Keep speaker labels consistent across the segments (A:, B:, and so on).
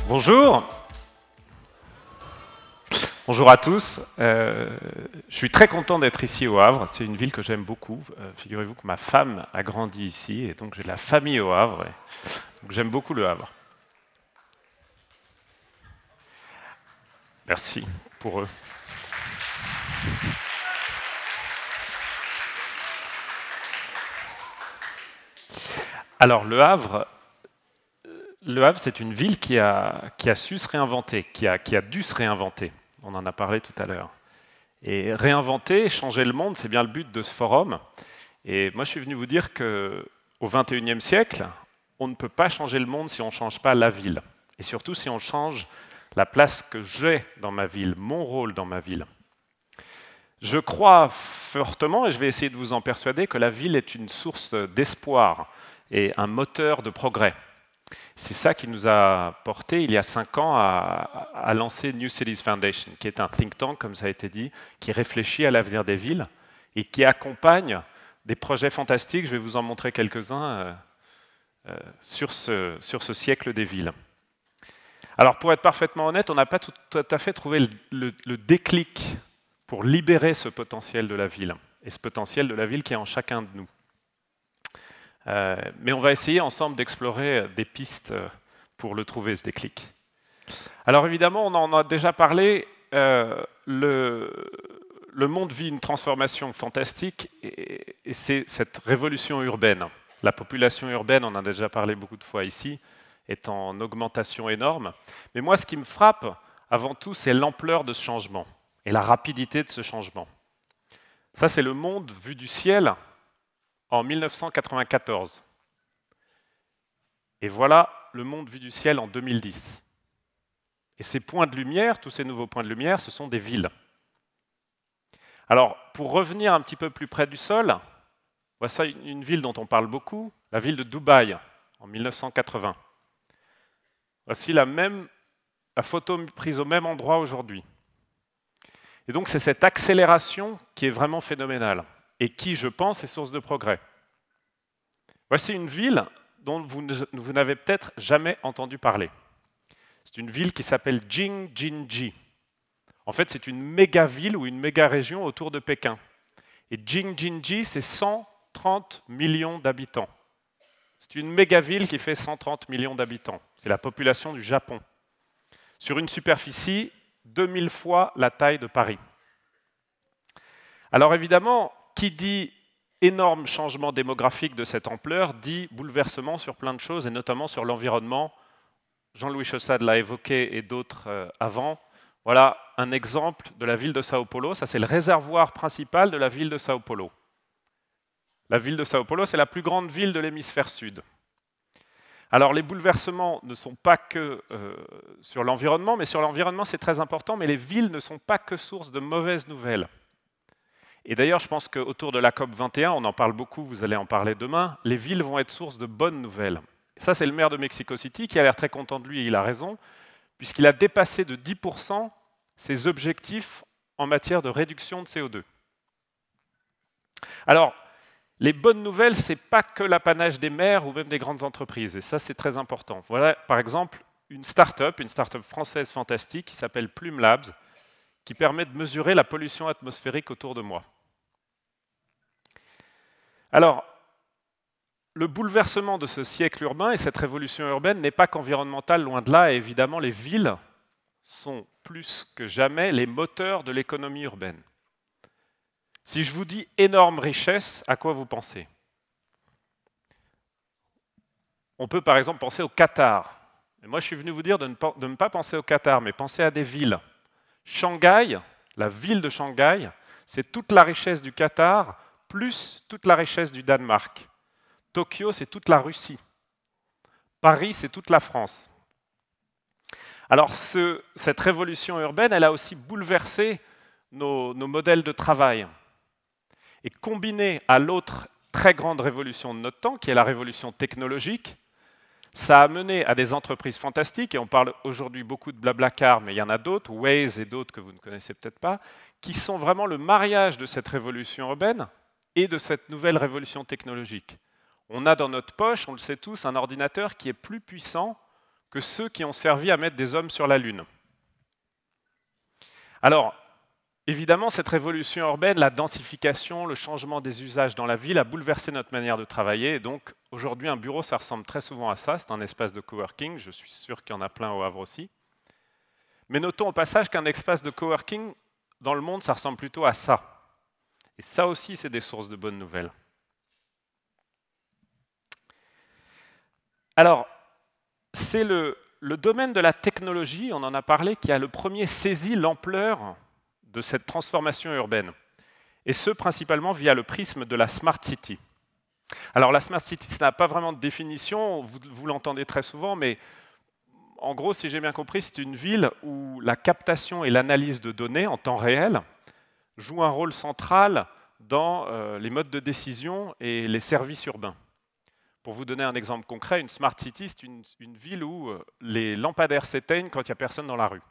A: Bonjour. Bonjour à tous. Je suis très content d'être ici au Havre. C'est une ville que j'aime beaucoup. Figurez-vous que ma femme a grandi ici et donc j'ai de la famille au Havre. Donc j'aime beaucoup le Havre. Merci pour eux. Alors le Havre, c'est une ville qui a su se réinventer, qui a dû se réinventer. On en a parlé tout à l'heure. Et réinventer, changer le monde, c'est bien le but de ce forum. Et moi, je suis venu vous dire qu'au XXIe siècle, on ne peut pas changer le monde si on ne change pas la ville. Et surtout si on change la place que j'ai dans ma ville, mon rôle dans ma ville. Je crois fortement, et je vais essayer de vous en persuader, que la ville est une source d'espoir et un moteur de progrès. C'est ça qui nous a porté, il y a 5 ans, à lancer New Cities Foundation, qui est un think tank, comme ça a été dit, qui réfléchit à l'avenir des villes et qui accompagne des projets fantastiques. Je vais vous en montrer quelques-uns sur ce siècle des villes. Alors, pour être parfaitement honnête, on n'a pas tout à fait trouvé le déclic pour libérer ce potentiel de la ville, et ce potentiel de la ville qui est en chacun de nous. Mais on va essayer ensemble d'explorer des pistes pour le trouver, ce déclic. Alors évidemment, on en a déjà parlé, le monde vit une transformation fantastique et c'est cette révolution urbaine. La population urbaine, on en a déjà parlé beaucoup de fois ici, est en augmentation énorme. Mais moi, ce qui me frappe, avant tout, c'est l'ampleur de ce changement et la rapidité de ce changement. Ça, c'est le monde vu du ciel en 1994. Et voilà le monde vu du ciel en 2010. Et ces points de lumière, tous ces nouveaux points de lumière, ce sont des villes. Alors, pour revenir un petit peu plus près du sol, voici une ville dont on parle beaucoup, la ville de Dubaï, en 1980. Voici la photo prise au même endroit aujourd'hui. Et donc, c'est cette accélération qui est vraiment phénoménale et qui, je pense, est source de progrès. Voici une ville dont vous n'avez peut-être jamais entendu parler. C'est une ville qui s'appelle Jingjinji. En fait, c'est une méga-ville ou une méga-région autour de Pékin. Et Jingjinji, c'est 130 millions d'habitants. C'est une méga-ville qui fait 130 millions d'habitants. C'est la population du Japon. Sur une superficie 2000 fois la taille de Paris. Alors évidemment, qui dit énorme changement démographique de cette ampleur dit bouleversement sur plein de choses, et notamment sur l'environnement. Jean-Louis Chaussade l'a évoqué et d'autres avant. Voilà un exemple de la ville de Sao Paulo. Ça, c'est le réservoir principal de la ville de Sao Paulo. La ville de Sao Paulo, c'est la plus grande ville de l'hémisphère sud. Alors, les bouleversements ne sont pas que sur l'environnement, mais sur l'environnement, c'est très important, mais les villes ne sont pas que source de mauvaises nouvelles. Et d'ailleurs, je pense qu'autour de la COP 21, on en parle beaucoup, vous allez en parler demain, les villes vont être source de bonnes nouvelles. Et ça, c'est le maire de Mexico City qui a l'air très content de lui, et il a raison, puisqu'il a dépassé de 10% ses objectifs en matière de réduction de CO2. Alors, les bonnes nouvelles, ce n'est pas que l'apanage des maires ou même des grandes entreprises, et ça, c'est très important. Voilà, par exemple, une start-up française fantastique qui s'appelle Plume Labs, qui permet de mesurer la pollution atmosphérique autour de moi. Alors, le bouleversement de ce siècle urbain et cette révolution urbaine n'est pas qu'environnementale, loin de là, et évidemment, les villes sont plus que jamais les moteurs de l'économie urbaine. Si je vous dis énorme richesse, à quoi vous pensez? On peut par exemple penser au Qatar. Et moi, je suis venu vous dire de ne pas penser au Qatar, mais penser à des villes. Shanghai, la ville de Shanghai, c'est toute la richesse du Qatar, plus toute la richesse du Danemark. Tokyo, c'est toute la Russie. Paris, c'est toute la France. Alors, cette révolution urbaine, elle a aussi bouleversé nos modèles de travail. Et combiné à l'autre très grande révolution de notre temps, qui est la révolution technologique, ça a mené à des entreprises fantastiques, et on parle aujourd'hui beaucoup de Blablacar, mais il y en a d'autres, Waze et d'autres que vous ne connaissez peut-être pas, qui sont vraiment le mariage de cette révolution urbaine et de cette nouvelle révolution technologique. On a dans notre poche, on le sait tous, un ordinateur qui est plus puissant que ceux qui ont servi à mettre des hommes sur la Lune. Alors, évidemment, cette révolution urbaine, la densification, le changement des usages dans la ville a bouleversé notre manière de travailler. Et donc, aujourd'hui, un bureau, ça ressemble très souvent à ça. C'est un espace de coworking. Je suis sûr qu'il y en a plein au Havre aussi. Mais notons au passage qu'un espace de coworking, dans le monde, ça ressemble plutôt à ça. Et ça aussi, c'est des sources de bonnes nouvelles. Alors, c'est le domaine de la technologie, on en a parlé, qui a le premier saisi l'ampleur de cette transformation urbaine. Et ce, principalement via le prisme de la Smart City. Alors, la Smart City, ça n'a pas vraiment de définition, vous l'entendez très souvent, mais en gros, si j'ai bien compris, c'est une ville où la captation et l'analyse de données en temps réel jouent un rôle central dans les modes de décision et les services urbains. Pour vous donner un exemple concret, une Smart City, c'est une ville où les lampadaires s'éteignent quand il n'y a personne dans la rue.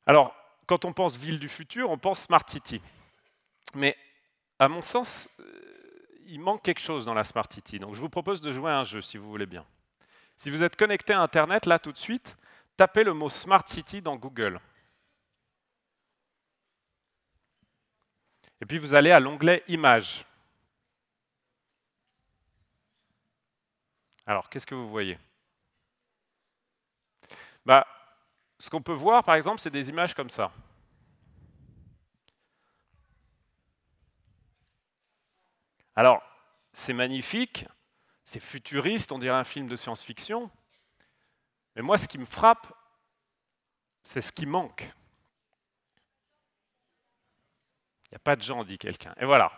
A: Alors, quand on pense ville du futur, on pense Smart City. Mais à mon sens, il manque quelque chose dans la Smart City. Donc je vous propose de jouer à un jeu, si vous voulez bien. Si vous êtes connecté à Internet, là tout de suite, tapez le mot Smart City dans Google. Et puis vous allez à l'onglet Images. Alors, qu'est-ce que vous voyez? Ce qu'on peut voir, par exemple, c'est des images comme ça. Alors, c'est magnifique, c'est futuriste, on dirait un film de science-fiction. Mais moi, ce qui me frappe, c'est ce qui manque. Il n'y a pas de gens, dit quelqu'un. Et voilà,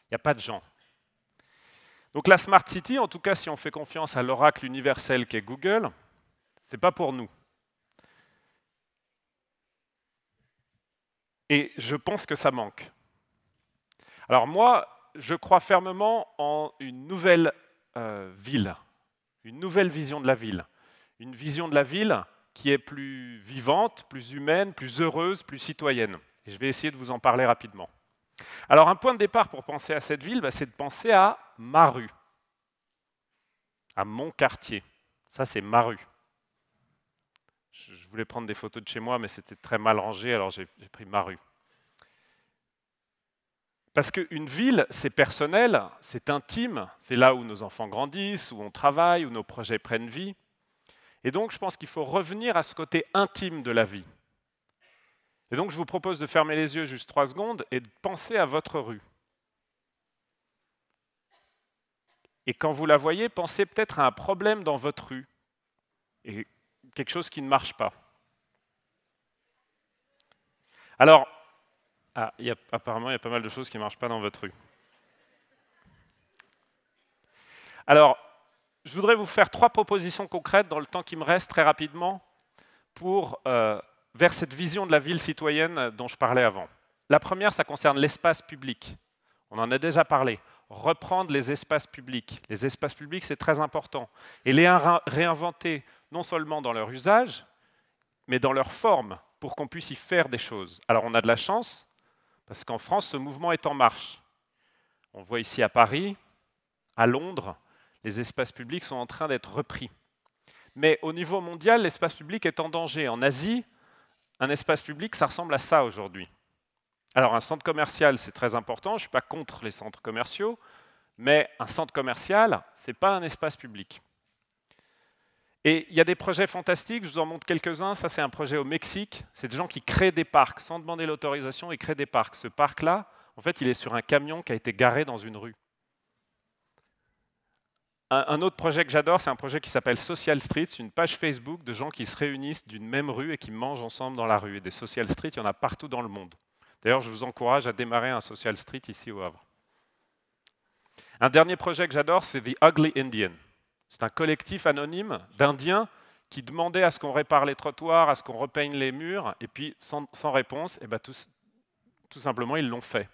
A: il n'y a pas de gens. Donc la Smart City, en tout cas, si on fait confiance à l'oracle universel qu'est Google, ce n'est pas pour nous. Et je pense que ça manque. Alors moi, je crois fermement en une nouvelle ville, une nouvelle vision de la ville. Une vision de la ville qui est plus vivante, plus humaine, plus heureuse, plus citoyenne. Et je vais essayer de vous en parler rapidement. Alors un point de départ pour penser à cette ville, c'est de penser à ma rue, à mon quartier. Ça, c'est ma rue. Je voulais prendre des photos de chez moi, mais c'était très mal rangé, alors j'ai pris ma rue. Parce qu'une ville, c'est personnel, c'est intime, c'est là où nos enfants grandissent, où on travaille, où nos projets prennent vie. Et donc, je pense qu'il faut revenir à ce côté intime de la vie. Et donc, je vous propose de fermer les yeux juste 3 secondes et de penser à votre rue. Et quand vous la voyez, pensez peut-être à un problème dans votre rue, et quelque chose qui ne marche pas. Alors, apparemment, il y a pas mal de choses qui ne marchent pas dans votre rue. Alors, je voudrais vous faire 3 propositions concrètes dans le temps qui me reste très rapidement vers cette vision de la ville citoyenne dont je parlais avant. La première, ça concerne l'espace public. On en a déjà parlé. Reprendre les espaces publics. Les espaces publics, c'est très important. Et les réinventer non seulement dans leur usage, mais dans leur forme, pour qu'on puisse y faire des choses. Alors on a de la chance, parce qu'en France, ce mouvement est en marche. On le voit ici à Paris, à Londres, les espaces publics sont en train d'être repris. Mais au niveau mondial, l'espace public est en danger. En Asie, un espace public, ça ressemble à ça aujourd'hui. Alors un centre commercial, c'est très important, je ne suis pas contre les centres commerciaux, mais un centre commercial, ce n'est pas un espace public. Et il y a des projets fantastiques, je vous en montre quelques-uns. Ça, c'est un projet au Mexique. C'est des gens qui créent des parcs. Sans demander l'autorisation, ils créent des parcs. Ce parc-là, en fait, il est sur un camion qui a été garé dans une rue. Un autre projet que j'adore, c'est un projet qui s'appelle Social Street. C'est une page Facebook de gens qui se réunissent d'une même rue et qui mangent ensemble dans la rue. Et des Social Street, il y en a partout dans le monde. D'ailleurs, je vous encourage à démarrer un Social Street ici au Havre. Un dernier projet que j'adore, c'est The Ugly Indian. C'est un collectif anonyme d'Indiens qui demandaient à ce qu'on répare les trottoirs, à ce qu'on repeigne les murs, et puis sans réponse, et tout simplement, ils l'ont fait.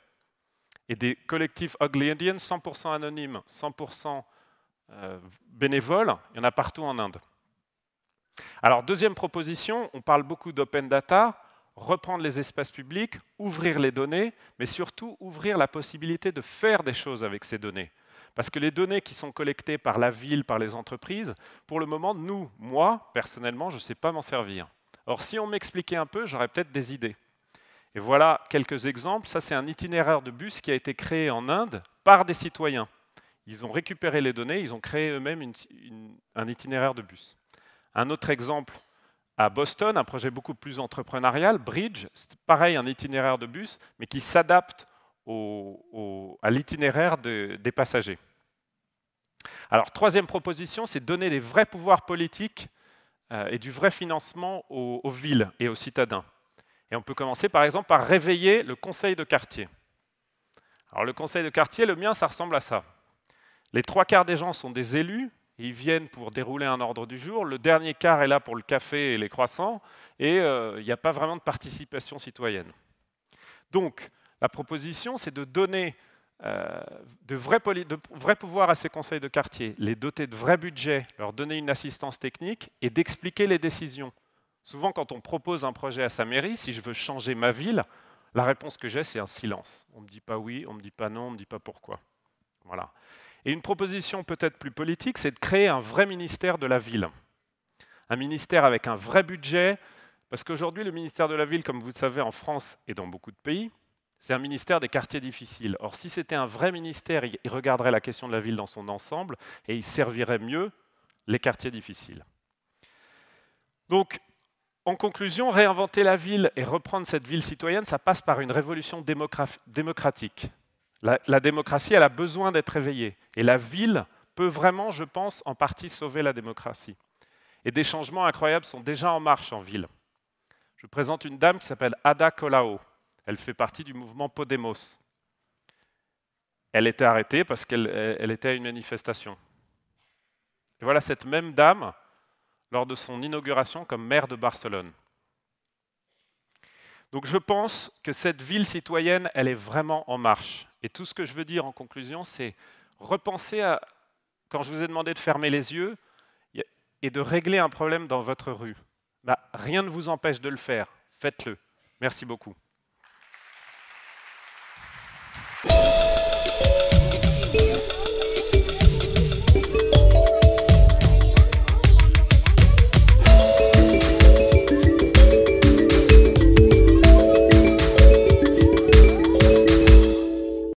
A: Et des collectifs Ugly Indians, 100% anonymes, 100% bénévoles, il y en a partout en Inde. Alors, deuxième proposition, on parle beaucoup d'open data, reprendre les espaces publics, ouvrir les données, mais surtout ouvrir la possibilité de faire des choses avec ces données. Parce que les données qui sont collectées par la ville, par les entreprises, pour le moment, moi, personnellement, je ne sais pas m'en servir. Or, si on m'expliquait un peu, j'aurais peut-être des idées. Et voilà quelques exemples. Ça, c'est un itinéraire de bus qui a été créé en Inde par des citoyens. Ils ont récupéré les données, ils ont créé eux-mêmes un itinéraire de bus. Un autre exemple, à Boston, un projet beaucoup plus entrepreneurial, Bridge, c'est pareil, un itinéraire de bus, mais qui s'adapte à l'itinéraire des passagers. Alors, troisième proposition, c'est donner des vrais pouvoirs politiques et du vrai financement aux villes et aux citadins. Et on peut commencer par exemple par réveiller le conseil de quartier. Alors le conseil de quartier, le mien, ça ressemble à ça. Les 3/4 des gens sont des élus, et ils viennent pour dérouler un ordre du jour, le dernier quart est là pour le café et les croissants, et il n'y a pas vraiment de participation citoyenne. Donc, la proposition, c'est de donner de vrais pouvoirs à ces conseils de quartier, les doter de vrais budgets, leur donner une assistance technique et d'expliquer les décisions. Souvent, quand on propose un projet à sa mairie, si je veux changer ma ville, la réponse que j'ai, c'est un silence. On ne me dit pas oui, on ne me dit pas non, on ne me dit pas pourquoi. Voilà. Et une proposition peut-être plus politique, c'est de créer un vrai ministère de la ville. Un ministère avec un vrai budget, parce qu'aujourd'hui, le ministère de la ville, comme vous le savez, en France et dans beaucoup de pays, c'est un ministère des quartiers difficiles. Or, si c'était un vrai ministère, il regarderait la question de la ville dans son ensemble et il servirait mieux les quartiers difficiles. Donc, en conclusion, réinventer la ville et reprendre cette ville citoyenne, ça passe par une révolution démocratique. La démocratie, elle a besoin d'être réveillée. Et la ville peut vraiment, je pense, en partie sauver la démocratie. Et des changements incroyables sont déjà en marche en ville. Je vous présente une dame qui s'appelle Ada Colau. Elle fait partie du mouvement Podemos. Elle était arrêtée parce qu'elle était à une manifestation. Et voilà cette même dame lors de son inauguration comme maire de Barcelone. Donc je pense que cette ville citoyenne, elle est vraiment en marche. Et tout ce que je veux dire en conclusion, c'est repenser à, quand je vous ai demandé de fermer les yeux et de régler un problème dans votre rue. Rien ne vous empêche de le faire. Faites-le. Merci beaucoup.